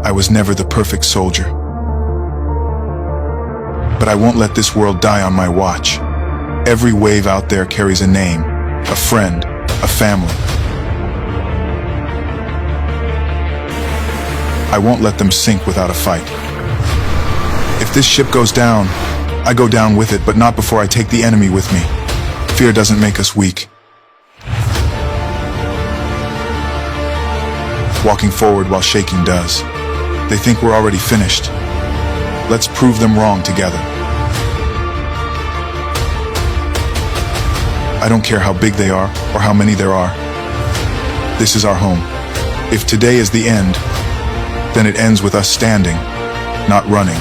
I was never the perfect soldier. But I won't let this world die on my watch. Every wave out there carries a name, a friend, a family. I won't let them sink without a fight. If this ship goes down, I go down with it, but not before I take the enemy with me. Fear doesn't make us weak. Walking forward while shaking does. They think we're already finished. Let's prove them wrong together. I don't care how big they are or how many there are. This is our home. If today is the end, then it ends with us standing, not running.